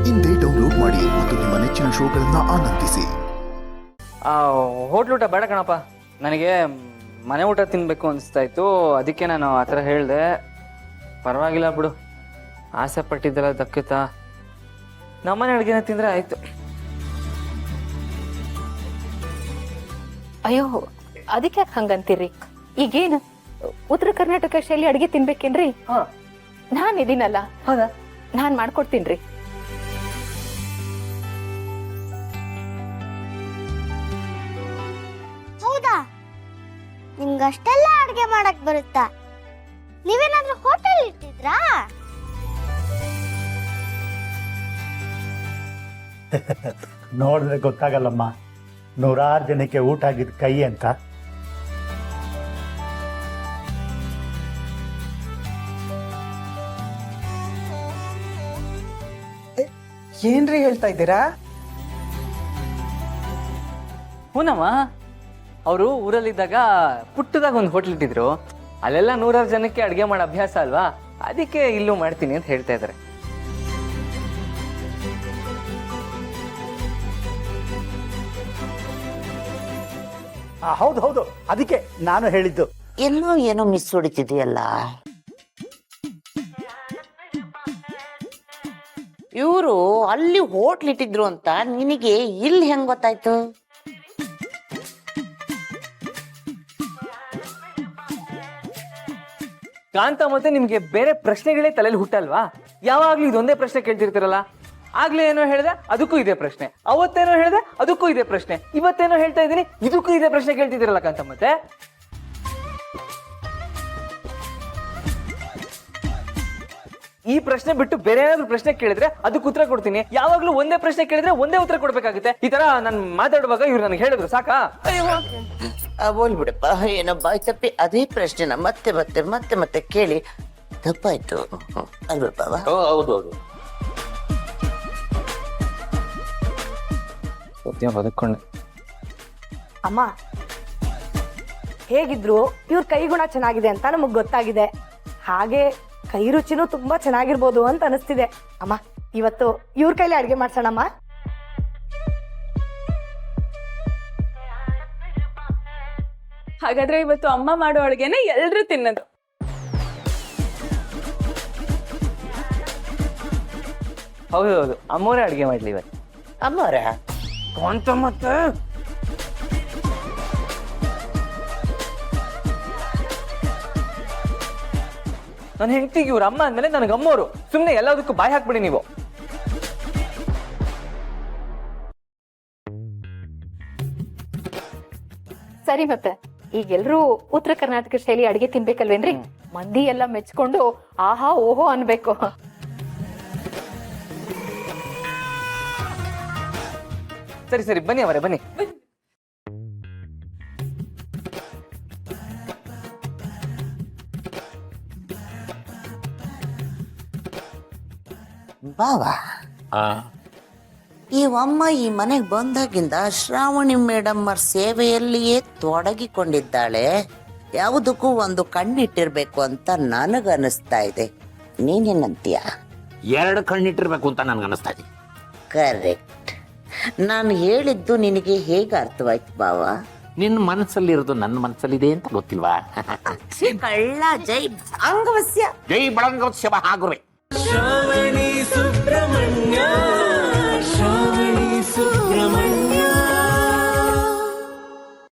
ಇಂದೇ ಡೌನ್ಲೋಡ್ ಮಾಡಿ ಮತ್ತು ನಿಮ್ಮ ನೆಚ್ಚಿನ ಶೋಗಳನ್ನ ಆನಂದಿಸಿ. ಹೋಟ್ಲ್ ಊಟ ಬೇಡ ಕಣಪ್ಪ, ನನಗೆ ಮನೆ ಊಟ ತಿನ್ಬೇಕು ಅನಿಸ್ತಾ ಇತ್ತು. ಅದಕ್ಕೆ ನಾನು ಆ ಥರ ಹೇಳಿದೆ. ಪರವಾಗಿಲ್ಲ ಬಿಡು, ಆಸೆ ಪಟ್ಟಿದ್ದೆಲ್ಲ ದಕ್ಕುತ್ತಾ. ನಮ್ಮನೆ ಅಡುಗೆನ ತಿಂದರೆ ಆಯಿತು. ಅಯ್ಯೋ, ಅದಕ್ಕೆ ಯಾಕೆ ಹಂಗಂತೀರಿ? ಈಗೇನು ಉತ್ತರ ಕರ್ನಾಟಕ ಶೈಲಿ ಅಡುಗೆ ತಿನ್ಬೇಕೇನ್ರಿ? ನಾನು ಇದೀನಲ್ಲ, ಹೌದಾ? ನಾನು ಮಾಡ್ಕೊಡ್ತೀನಿ. ಹೌದಾ? ನಿಮ್ಗಷ್ಟೆಲ್ಲ ಅಡ್ಗೆ ಮಾಡಕ್ ಬರುತ್ತಾ? ನೀವೇನಾದ್ರೂ ಹೋಟೆಲ್ ಇಟ್ಟಿದ್ರಾ? ನೋಡಿದ್ರೆ ಗೊತ್ತಾಗಲ್ಲಮ್ಮ, 100 ಜನಕ್ಕೆ ಊಟ ಆಗಿದ್ ಕೈ ಅಂತ. ಏನ್ರಿ ಹೇಳ್ತಾ ಇದ್ದೀರಾ? ಹೂನಮ್ಮ, ಅವರು ಊರಲ್ಲಿದ್ದಾಗ ಪುಟ್ಟದಾಗ ಒಂದು ಹೋಟ್ಲ್ ಇಟ್ಟಿದ್ರು. ಅಲ್ಲೆಲ್ಲ 100 ಜನಕ್ಕೆ ಅಡುಗೆ ಮಾಡೋ ಅಭ್ಯಾಸ ಅಲ್ವಾ, ಅದಕ್ಕೆ ಇಲ್ಲೂ ಮಾಡ್ತೀನಿ ಅಂತ ಹೇಳ್ತಾ ಇದ್ದಾರೆ. ಹೌದು ಹೌದು, ಅದಕ್ಕೆ ನಾನು ಹೇಳಿದ್ದು. ಎಲ್ಲೋ ಏನೋ ಮಿಸ್ ಹೊಡಿತಿದೆಯಲ್ಲ. ಇವರು ಅಲ್ಲಿ ಹೋಟ್ಲ್ ಇಟ್ಟಿದ್ರು ಅಂತ ನಿನಗೆ ಇಲ್ಲಿ ಹೆಂಗ್ ಗೊತ್ತಾಯ್ತು? ಕಾಂತ, ಮತ್ತೆ ನಿಮ್ಗೆ ಬೇರೆ ಪ್ರಶ್ನೆಗಳೇ ತಲೆಯಲ್ಲಿ ಹುಟ್ಟಲ್ವಾ? ಯಾವಾಗ್ಲೂ ಇದೊಂದೇ ಪ್ರಶ್ನೆ ಕೇಳ್ತಿರ್ತೀರಲ್ಲ. ಆಗ್ಲೇ ಏನೋ ಹೇಳಿದೆ, ಅದಕ್ಕೂ ಇದೇ ಪ್ರಶ್ನೆ. ಅವತ್ತೇನೋ ಹೇಳಿದೆ, ಅದಕ್ಕೂ ಇದೇ ಪ್ರಶ್ನೆ. ಇವತ್ತೇನೋ ಹೇಳ್ತಾ ಇದ್ದೀನಿ, ಇದಕ್ಕೂ ಇದೇ ಪ್ರಶ್ನೆ ಕೇಳ್ತಿದ್ದೀರಲ್ಲ ಕಾಂತ. ಮತ್ತೆ ಈ ಪ್ರಶ್ನೆ ಬಿಟ್ಟು ಬೇರೆ ಏನಾದ್ರು ಪ್ರಶ್ನೆ ಕೇಳಿದ್ರೆ ಅದಕ್ಕೆ ಉತ್ತರ ಕೊಡ್ತೀನಿ. ಯಾವಾಗ್ಲೂ ಒಂದೇ ಪ್ರಶ್ನೆ ಕೇಳಿದ್ರೆ ಒಂದೇ ಉತ್ತರ ಕೊಡ್ಬೇಕಾಗುತ್ತೆ. ಈ ತರ ನಾನು ಮಾತಾಡುವಾಗ ಇವ್ರು ನನಗೆ ಹೇಳಿದ್ರು, ಸಾಕಾ? ಬೋಲ್ ಬಿಡಪ್ಪ, ಏನೋ ಬಾಯ್ ತಪ್ಪಿ ಅದೇ ಪ್ರಶ್ನೆನ ಮತ್ತೆ ಮತ್ತೆ ಮತ್ತೆ ಮತ್ತೆ ಕೇಳಿ ತಪ್ಪಾಯ್ತು ಅಲ್ವಾ ಬಾವ? ಹೌದು ಹೌದು. ಬದುಕೊಂಡೆ. ಅಮ್ಮ, ಹೇಗಿದ್ರು ಇವ್ರ ಕೈಗುಣ ಚೆನ್ನಾಗಿದೆ ಅಂತ ನಮಗ್ ಗೊತ್ತಾಗಿದೆ. ಹಾಗೆ ಕೈ ರುಚಿನೂ ತುಂಬಾ ಚೆನ್ನಾಗಿರ್ಬೋದು ಅಂತ ಅನಿಸ್ತಿದೆ. ಅಮ್ಮ, ಇವತ್ತು ಇವ್ರ ಕೈಲಿ ಅಡ್ಗೆ ಮಾಡ್ಸೋಣಮ್ಮ. ಹಾಗಾದ್ರೆ ಇವತ್ತು ಅಮ್ಮ ಮಾಡೋ ಅಡುಗೆನ ಎಲ್ರೂ ತಿನ್ನೋದು. ಹೌದು ಹೌದು, ಅಮ್ಮೋರೇ ಅಡುಗೆ ಮಾಡ್ಲಿ ಇವತ್ತು. ಅಮ್ಮವ್ರ ಕಾಂತ, ಮತ್ತೆ ನನ್ನ ಹೆಂಡತಿಗೆ ಇವ್ರ ಅಮ್ಮ ಅಂದ್ಮೇಲೆ ನನಗೆ ಅಮ್ಮೋರು. ಸುಮ್ಮನೆ ಎಲ್ಲದಕ್ಕೂ ಬಾಯಿ ಹಾಕ್ಬಿಡಿ ನೀವು. ಸರಿ, ಮತ್ತೆ ಈಗೆಲ್ರೂ ಉತ್ತರ ಕರ್ನಾಟಕ ಶೈಲಿ ಅಡುಗೆ ತಿನ್ಬೇಕಲ್ವೇನ್ರಿ? ಮಂದಿ ಎಲ್ಲ ಮೆಚ್ಕೊಂಡು ಆಹಾ ಓಹೋ ಅನ್ಬೇಕು. ಸರಿ ಸರಿ, ಬನ್ನಿ ಅವರೇ, ಬನ್ನಿ. ಬಾವ, ಈ ಅಮ್ಮ ಈ ಮನೆಗೆ ಬಂದಾಗಿಂದ ಶ್ರಾವಣಿ ಮೇಡಮ್ ಅವ್ರ ಸೇವೆಯಲ್ಲಿಯೇ ತೊಡಗಿಕೊಂಡಿದ್ದಾಳೆ. ಯಾವುದಕ್ಕೂ ಒಂದು ಕಣ್ಣಿಟ್ಟಿರ್ಬೇಕು ಅಂತ ನನಗನ್ನಿಸ್ತಾ ಇದೆ. ನೀನೇನಂತೀಯ? 2 ಕಣ್ಣಿಟ್ಟಿರ್ಬೇಕು ಅಂತ ನನ್ಗನ್ನಿಸ್ತಾ ಇದೆ. ಕರೆಕ್ಟ್. ನಾನು ಹೇಳಿದ್ದು ನಿನಗೆ ಹೇಗೆ ಅರ್ಥವಾಯ್ತು ಬಾವ? ನಿನ್ನ ಮನಸ್ಸಲ್ಲಿರೋದು ನನ್ನ ಮನಸ್ಸಲ್ಲಿದೆ ಅಂತ ಗೊತ್ತಿಲ್ವಾ? ಕಳ್ಳ ಜೈ ಅಂಗವಸ್ಯ ಜೈ ಬಳಂಗವತ್ಸವ ಹಾಗುರೆ.